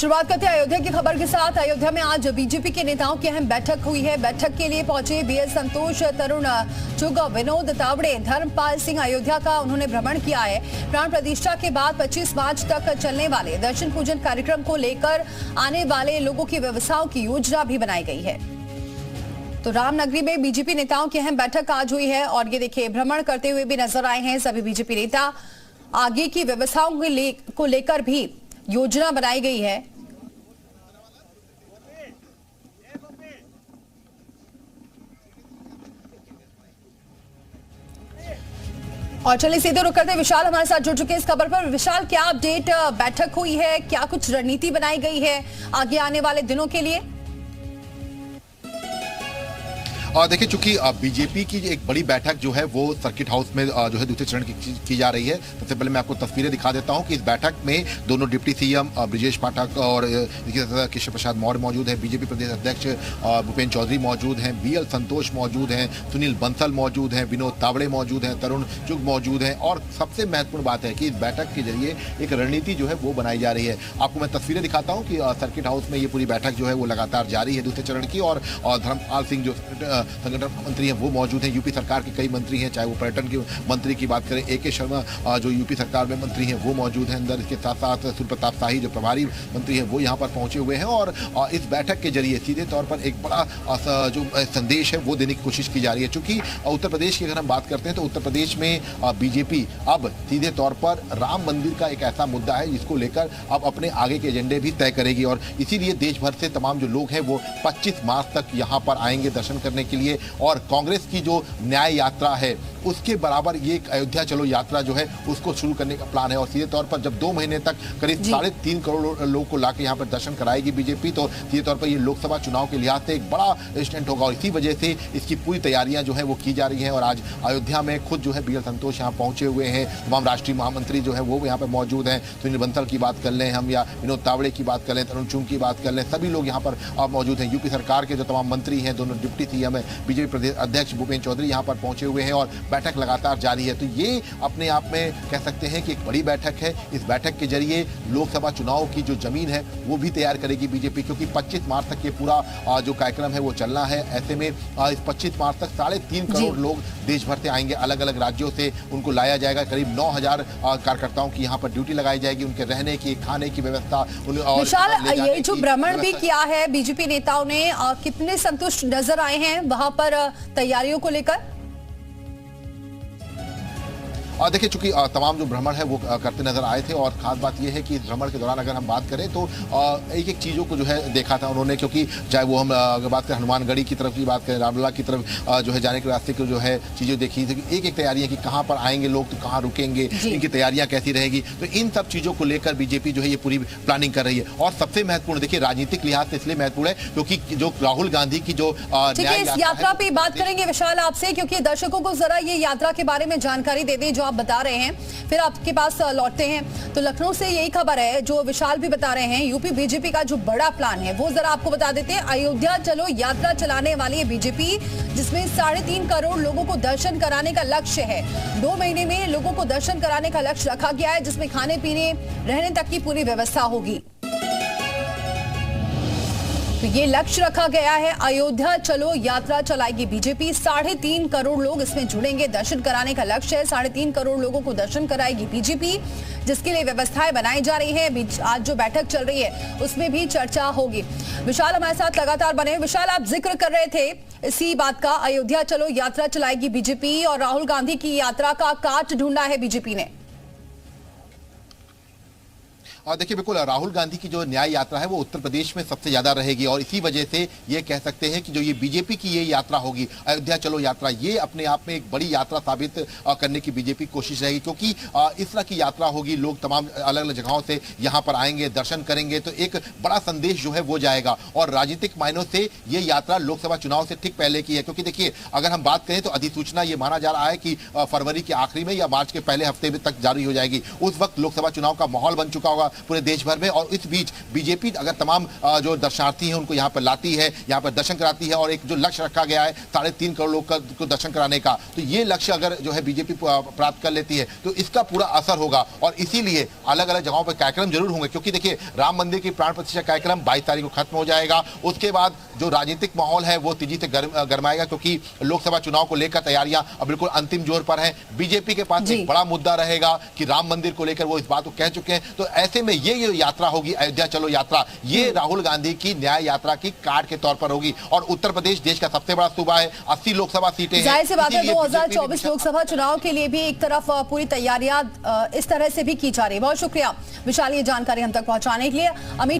शुरुआत करते हैं अयोध्या की खबर के साथ। अयोध्या में आज बीजेपी के नेताओं की अहम बैठक हुई है। बैठक के लिए पहुंचे बीएस संतोष, तरुण चुग, विनोद तावड़े, धर्मपाल सिंह। अयोध्या का उन्होंने भ्रमण किया है। प्राण प्रतिष्ठा के बाद 25 मार्च तक चलने वाले दर्शन पूजन कार्यक्रम को लेकर आने वाले लोगों की व्यवस्थाओं की योजना भी बनाई गई है। तो रामनगरी में बीजेपी नेताओं की अहम बैठक आज हुई है और ये देखिए भ्रमण करते हुए भी नजर आए हैं सभी बीजेपी नेता। आगे की व्यवस्थाओं को लेकर भी योजना बनाई गई है। और चलिए सीधे रुक करते विशाल हमारे साथ जुड़ चुके हैं इस खबर पर। विशाल, क्या अपडेट? बैठक हुई है, क्या कुछ रणनीति बनाई गई है आगे आने वाले दिनों के लिए? देखिए, चूंकि बीजेपी की एक बड़ी बैठक जो है वो सर्किट हाउस में जो है दूसरे चरण की जा रही है। सबसे पहले मैं आपको तस्वीरें दिखा देता हूं कि इस बैठक में दोनों डिप्टी सीएम ब्रिजेश पाठक और केशव प्रसाद मौर्य मौजूद हैं, बीजेपी प्रदेश अध्यक्ष भूपेन्द्र चौधरी मौजूद हैं, बीएल संतोष मौजूद हैं, सुनील बंसल मौजूद हैं, विनोद तावड़े मौजूद हैं, तरुण चुग मौजूद हैं। और सबसे महत्वपूर्ण बात है कि इस बैठक के जरिए एक रणनीति जो है वो बनाई जा रही है। आपको मैं तस्वीरें दिखाता हूँ कि सर्किट हाउस में ये पूरी बैठक जो है वो लगातार जारी है दूसरे चरण की। और धर्मपाल सिंह जो संगठन मंत्री हैं वो मौजूद हैं। यूपी सरकार के कई मंत्री हैं, चाहे वो पर्यटन के मंत्री की बात करें, AK शर्मा जो यूपी सरकार में मंत्री हैं वो मौजूद हैं अंदर। इसके साथ साथ सूर्य प्रताप शाही जो प्रभारी मंत्री हैं वो यहाँ पर पहुंचे हुए हैं। और इस बैठक के जरिए सीधे तौर पर एक बड़ा जो संदेश है वो देने की कोशिश की जा रही है। चूंकि उत्तर प्रदेश की अगर हम बात करते हैं तो उत्तर प्रदेश में बीजेपी अब सीधे तौर पर राम मंदिर का एक ऐसा मुद्दा है जिसको लेकर अब अपने आगे के एजेंडे भी तय करेगी। और इसीलिए देश भर से तमाम जो लोग हैं वो 25 मार्च तक यहाँ पर आएंगे दर्शन करने के लिए। और कांग्रेस की जो न्याय यात्रा है उसके बराबर ये एक अयोध्या चलो यात्रा जो है उसको शुरू करने का प्लान है। और सीधे तौर पर जब 2 महीने तक करीब 3.5 करोड़ लोगों को लाके यहाँ पर दर्शन कराएगी बीजेपी, तो सीधे तौर पर ये लोकसभा चुनाव के लिहाज से एक बड़ा इंस्टेंट होगा। और इसी वजह से इसकी पूरी तैयारियां जो है वो की जा रही हैं। और आज अयोध्या में खुद जो है बीएल संतोष यहाँ पहुंचे हुए हैं, तमाम राष्ट्रीय महामंत्री जो है वो यहाँ पर मौजूद हैं। सुनील बंसल की बात कर लें हम, या विनोद तावड़े की बात कर लें, तरुण चुग की बात कर लें, सभी लोग यहाँ पर मौजूद हैं। यूपी सरकार के जो तमाम मंत्री हैं, दोनों डिप्टी सीएम है, बीजेपी प्रदेश अध्यक्ष भूपेन्द्र चौधरी यहाँ पर पहुंचे हुए हैं और बैठक लगातार जारी है। तो ये अपने आप में कह सकते हैं कि एक बड़ी बैठक है। इस बैठक के जरिए लोकसभा चुनाव की जो जमीन है वो भी तैयार करेगी बीजेपी, क्योंकि 25 मार्च तक ये पूरा जो कार्यक्रम है वो चलना है। ऐसे में इस 25 मार्च तक 3.5 करोड़ लोग देश भर से आएंगे, अलग अलग राज्यों से उनको लाया जाएगा। करीब 9,000 कार्यकर्ताओं की यहाँ पर ड्यूटी लगाई जाएगी, उनके रहने की, खाने की व्यवस्था। विशाल, ये जो भ्रमण भी किया है बीजेपी नेताओं ने, कितने संतुष्ट नजर आए हैं वहां पर तैयारियों को लेकर? देखिए, चूंकि तमाम जो भ्रमण है वो करते नजर आए थे। और खास बात यह है कि इस भ्रमण के दौरान अगर हम बात करें तो एक एक चीज़ों को जो है देखा था उन्होंने, क्योंकि चाहे वो हम अगर बात करें हनुमानगढ़ी की तरफ की बात करें, रामलला की तरफ जो है जाने के रास्ते को जो है चीज़ें देखी थी, एक एक तैयारियां कि कहाँ पर आएंगे लोग, तो कहाँ रुकेंगे, इनकी तैयारियां कैसी रहेगी। तो इन सब चीज़ों को लेकर बीजेपी जो है ये पूरी प्लानिंग कर रही है। और सबसे महत्वपूर्ण देखिए, राजनीतिक लिहाज से इसलिए महत्वपूर्ण है क्योंकि जो राहुल गांधी की जो यात्रा पे बात करेंगे विशाल आपसे, क्योंकि दर्शकों को जरा ये यात्रा के बारे में जानकारी दे दें जो आप बता रहे हैं, फिर आपके पास लौटते हैं। तो लखनऊ से यही खबर है जो विशाल भी बता रहे हैं, यूपी बीजेपी का जो बड़ा प्लान है वो जरा आपको बता देते हैं। अयोध्या चलो यात्रा चलाने वाली है बीजेपी, जिसमें 3.5 करोड़ लोगों को दर्शन कराने का लक्ष्य है। 2 महीने में लोगों को दर्शन कराने का लक्ष्य रखा गया है, जिसमें खाने पीने रहने तक की पूरी व्यवस्था होगी। तो ये लक्ष्य रखा गया है, अयोध्या चलो यात्रा चलाएगी बीजेपी। 3.5 करोड़ लोग इसमें जुड़ेंगे, दर्शन कराने का लक्ष्य है। 3.5 करोड़ लोगों को दर्शन कराएगी बीजेपी, जिसके लिए व्यवस्थाएं बनाई जा रही है। आज जो बैठक चल रही है उसमें भी चर्चा होगी। विशाल हमारे साथ लगातार बने। विशाल, आप जिक्र कर रहे थे इसी बात का, अयोध्या चलो यात्रा चलाएगी बीजेपी और राहुल गांधी की यात्रा का काट ढूंढा है बीजेपी ने। देखिए, बिल्कुल राहुल गांधी की जो न्याय यात्रा है वो उत्तर प्रदेश में सबसे ज्यादा रहेगी। और इसी वजह से ये कह सकते हैं कि जो ये बीजेपी की ये यात्रा होगी, अयोध्या चलो यात्रा, ये अपने आप में एक बड़ी यात्रा साबित करने की बीजेपी की कोशिश रहेगी। क्योंकि इस तरह की यात्रा होगी, लोग तमाम अलग अलग जगहों से यहाँ पर आएंगे, दर्शन करेंगे, तो एक बड़ा संदेश जो है वो जाएगा। और राजनीतिक मायनों से ये यात्रा लोकसभा चुनाव से ठीक पहले की है, क्योंकि देखिए अगर हम बात करें तो अधिसूचना ये माना जा रहा है कि फरवरी के आखिरी में या मार्च के पहले हफ्ते तक जारी हो जाएगी। उस वक्त लोकसभा चुनाव का माहौल बन चुका होगा, पूरे देश भर में। और इस बीच बीजेपी अगर तमाम जो दर्शनार्थी हैं उनको यहाँ पर लाती है, यहाँ पर दर्शन कराती है, और एक जो लक्ष्य रखा गया है 3.5 करोड़ लोग को दर्शन कराने का, तो ये लक्ष्य अगर जो है बीजेपी प्राप्त कर लेती है तो इसका पूरा असर होगा। और इसीलिए अलग अलग जगहों पर कार्यक्रम जरूर होंगे, क्योंकि देखिए राम मंदिर की प्राण प्रतिष्ठा कार्यक्रम 22 तारीख को खत्म हो जाएगा। उसके बाद जो राजनीतिक माहौल है वो तेजी से गरमाएगा, क्योंकि लोकसभा चुनाव को लेकर तैयारियां अब बिल्कुल अंतिम जोर पर हैं। बीजेपी के पास एक बड़ा मुद्दा रहेगा कि राम मंदिर को लेकर वो इस बात को कह चुके हैं। तो ऐसे में ये यात्रा होगी, अयोध्या चलो यात्रा, ये राहुल गांधी की न्याय यात्रा की कार्ड के तौर पर होगी। और उत्तर प्रदेश देश का सबसे बड़ा सूबा है, 80 लोकसभा सीटें हैं। जाहिर सी बात है 2024 लोकसभा चुनाव के लिए भी एक तरफ पूरी तैयारियां इस तरह से भी की जा रही है। बहुत शुक्रिया विशाल ये जानकारी हम तक पहुंचाने के लिए। अमित